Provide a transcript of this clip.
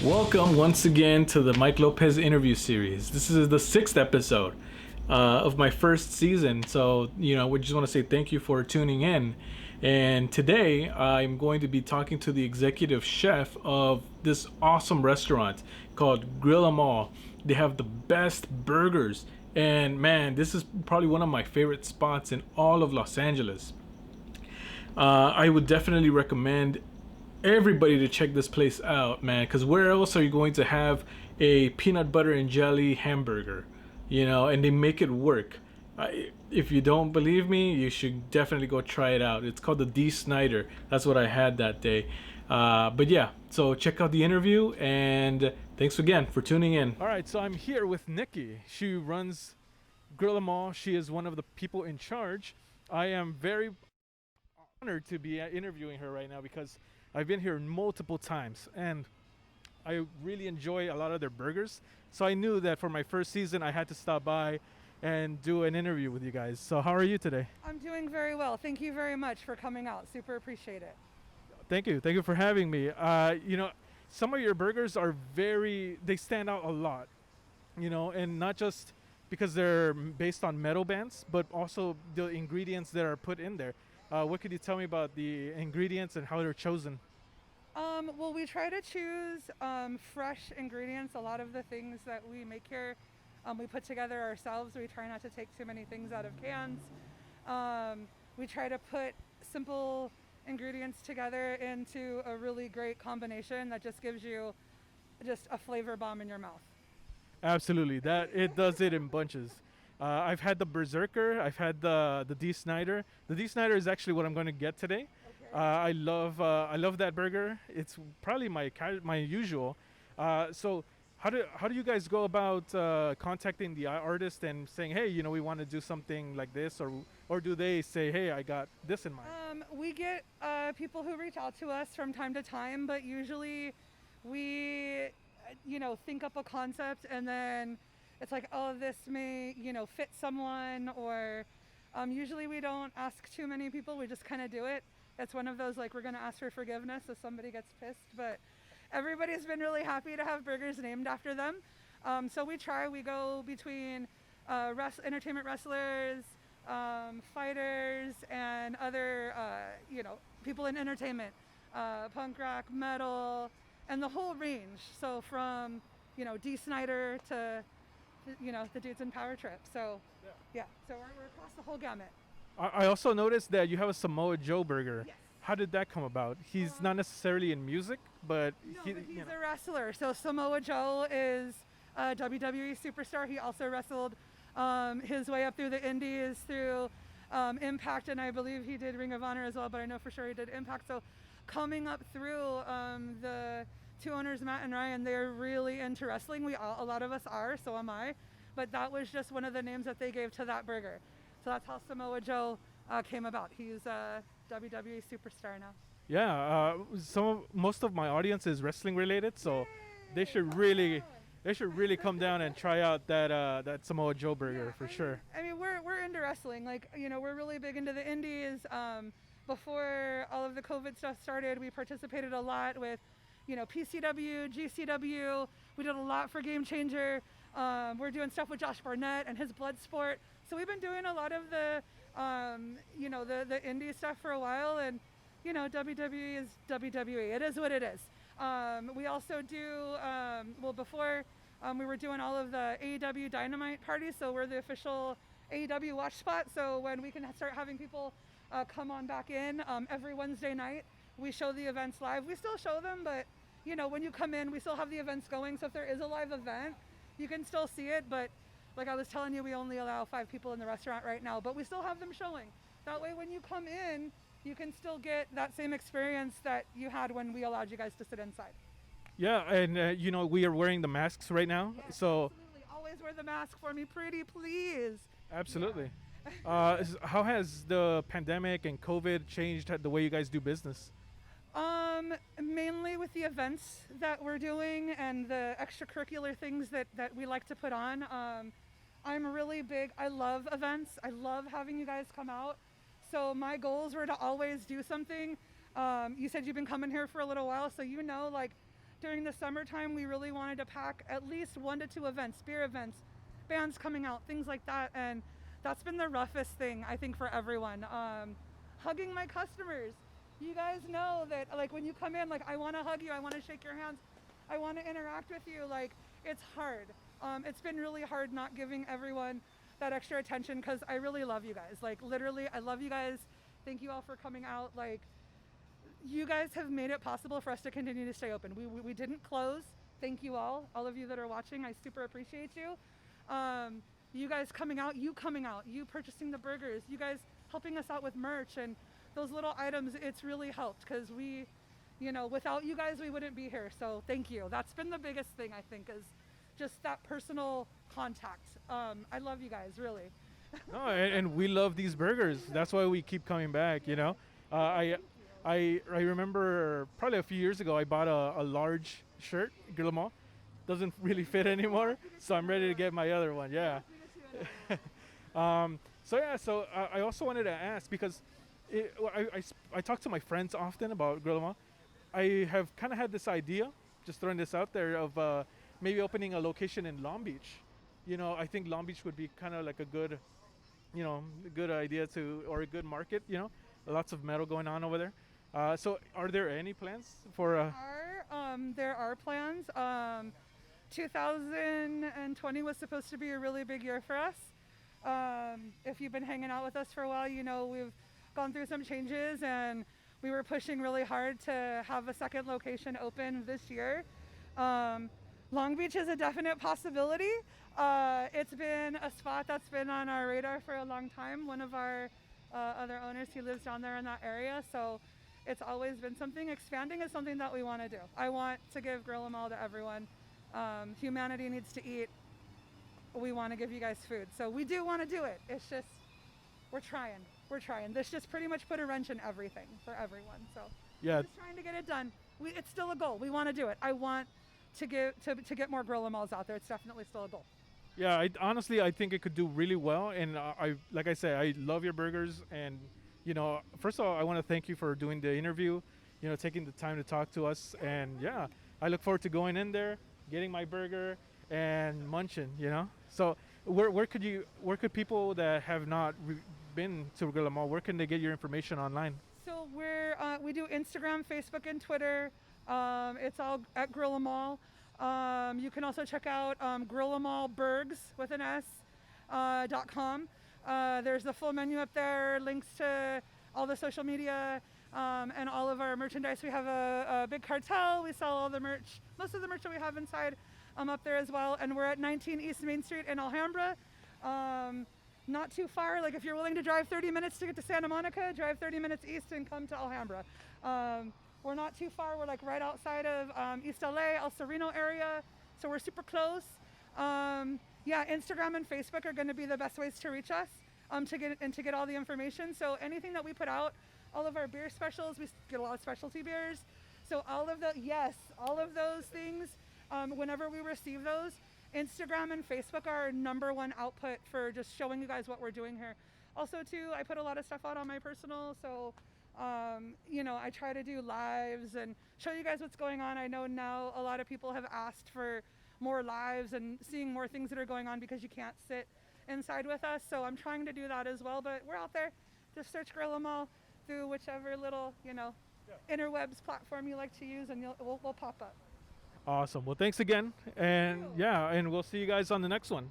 Welcome once again to the Mike Lopez interview series. This is the sixth episode of my first season. So, we just want to say thank you for tuning in. And today I'm going to be talking to the executive chef of this awesome restaurant called Grill. They have the best burgers. And man, this is probably one of my favorite spots in all of Los Angeles. I would definitely recommend everybody to check this place out, man, because where else are you going to have a peanut butter and jelly hamburger, and they make it work. If you don't believe me, you should definitely go try it out. It's called the D Snyder. That's what I had that day. But yeah, so check out the interview, and thanks again for tuning in. All right, so I'm here with Niki. She runs Grill. She is one of the people in charge. I am very honored to be interviewing her right now because I've been here multiple times and I really enjoy a lot of their burgers. So I knew that for my first season I had to stop by and do an interview with you guys. So how are you today? I'm doing very well. Thank you very much for coming out. Super appreciate it. Thank you. Thank you for having me. Some of your burgers are they stand out a lot, and not just because they're based on metal bands, but also the ingredients that are put in there. What could you tell me about the ingredients and how they're chosen? Well, we try to choose fresh ingredients. A lot of the things that we make here, we put together ourselves. We try not to take too many things out of cans. We try to put simple ingredients together into a really great combination that just gives you just a flavor bomb in your mouth. Absolutely. It does it in bunches. I've had the Berserker. I've had the D Snyder. The D Snyder is actually what I'm going to get today. Okay. I love that burger. It's probably my usual. So how do you guys go about contacting the artist and saying, hey, we want to do something like this, or do they say, hey, I got this in mind? We get people who reach out to us from time to time, but usually we think up a concept and then it's like, oh, this may, fit someone, or usually we don't ask too many people. We just kind of do it. It's one of those, like, we're going to ask for forgiveness if somebody gets pissed, but everybody's been really happy to have burgers named after them. So we go between entertainment wrestlers, fighters, and other, people in entertainment, punk rock, metal, and the whole range. So from, D Snyder to the dudes in Power Trip. So yeah, so we're across the whole gamut. I also noticed that you have a Samoa Joe burger. Yes. How did that come about? He's not necessarily in music, but he's a wrestler. So Samoa Joe is a WWE superstar. He also wrestled his way up through the indies, through Impact, and I believe he did Ring of Honor as well, but I know for sure he did Impact. So coming up through the two owners, Matt and Ryan, they're really into wrestling. A lot of us are, so am I. But that was just one of the names that they gave to that burger. So that's how Samoa Joe came about. He's a WWE superstar now. Yeah, most of my audience is wrestling related, so they should really come down and try out that Samoa Joe burger for sure. I mean, we're into wrestling. Like, we're really big into the indies. Before all of the COVID stuff started, we participated a lot with PCW, GCW. We did a lot for Game Changer. We're doing stuff with Josh Barnett and his Bloodsport. So we've been doing a lot of the indie stuff for a while, and WWE is WWE. It is what it is. We also do before we were doing all of the AEW Dynamite parties, so we're the official AEW watch spot. So when we can start having people come on back in every Wednesday night, we show the events live. We still show them, but when you come in, we still have the events going. So if there is a live event, you can still see it. But like I was telling you, we only allow 5 people in the restaurant right now, but we still have them showing. That way, when you come in, you can still get that same experience that you had when we allowed you guys to sit inside. Yeah, and we are wearing the masks right now, Yes, so absolutely. Always wear the mask for me, pretty please. absolutely. How has the pandemic and COVID changed the way you guys do business? Mainly with the events that we're doing and the extracurricular things that we like to put on. I'm really big. I love events. I love having you guys come out. So my goals were to always do something. You said you've been coming here for a little while, so like during the summertime, we really wanted to pack at least 1 to 2 events, beer events, bands coming out, things like that. And that's been the roughest thing, I think, for everyone. Hugging my customers. You guys know that, like, when you come in, like, I want to hug you, I want to shake your hands, I want to interact with you. Like, it's hard. It's been really hard not giving everyone that extra attention, because I really love you guys. Like, literally, I love you guys. Thank you all for coming out. Like, you guys have made it possible for us to continue to stay open. We didn't close. Thank you all of you that are watching. I super appreciate you. You guys coming out, you purchasing the burgers, you guys helping us out with merch and those little items. It's really helped, because we, without you guys, we wouldn't be here. So thank you. That's been the biggest thing, I think, is just that personal contact. I love you guys, really. No, and we love these burgers. That's why we keep coming back. I remember probably a few years ago I bought a large shirt, Guillermo. Doesn't really fit anymore, so I'm ready to get my other one. Yeah. So I also wanted to ask, because I talk to my friends often about Guillermo. I have kind of had this idea, just throwing this out there, of maybe opening a location in Long Beach. I think Long Beach would be kind of like a good idea or a good market. Lots of metal going on over there. So are there any plans for? There are plans. 2020 was supposed to be a really big year for us. If you've been hanging out with us for a while, we've gone through some changes, and we were pushing really hard to have a second location open this year. Long Beach is a definite possibility. It's been a spot that's been on our radar for a long time. One of our other owners, he lives down there in that area, so it's always been something. Expanding is something that we want to do. I want to give Grill 'Em All to everyone. Humanity needs to eat. We want to give you guys food, so we do want to do it. It's just we're trying. This just pretty much put a wrench in everything for everyone. So yeah, we're just trying to get it done. It's still a goal. We want to do it. I want to get more Grill 'Em Alls out there. It's definitely still a goal. Yeah, honestly, I think it could do really well. And like I say, I love your burgers. And first of all, I want to thank you for doing the interview. Taking the time to talk to us. And yeah, I look forward to going in there, getting my burger, and munching. So where could people that have not been to Grill 'Em All, where can they get your information online? So we do Instagram, Facebook, and Twitter. It's all at Grill 'Em All. You can also check out Grill'emAllBurgs with an S.com. There's the full menu up there, links to all the social media, and all of our merchandise. We have a big cartel. We sell all the merch, most of the merch that we have inside up there as well. And we're at 19 East Main Street in Alhambra. Not too far. Like, if you're willing to drive 30 minutes to get to Santa Monica, drive 30 minutes east and come to Alhambra. We're not too far. We're like right outside of East LA, El Sereno area. So we're super close. Instagram and Facebook are going to be the best ways to reach us to get all the information. So anything that we put out, all of our beer specials, we get a lot of specialty beers. So all of those things, whenever we receive those, Instagram and Facebook are our number one output for just showing you guys what we're doing here. Also too, I put a lot of stuff out on my personal, so I try to do lives and show you guys what's going on. I know now a lot of people have asked for more lives and seeing more things that are going on because you can't sit inside with us. So I'm trying to do that as well, but we're out there. Just search Grill 'Em All through whichever little, interwebs platform you like to use, and we'll pop up. Awesome. Well, thanks again. And and we'll see you guys on the next one.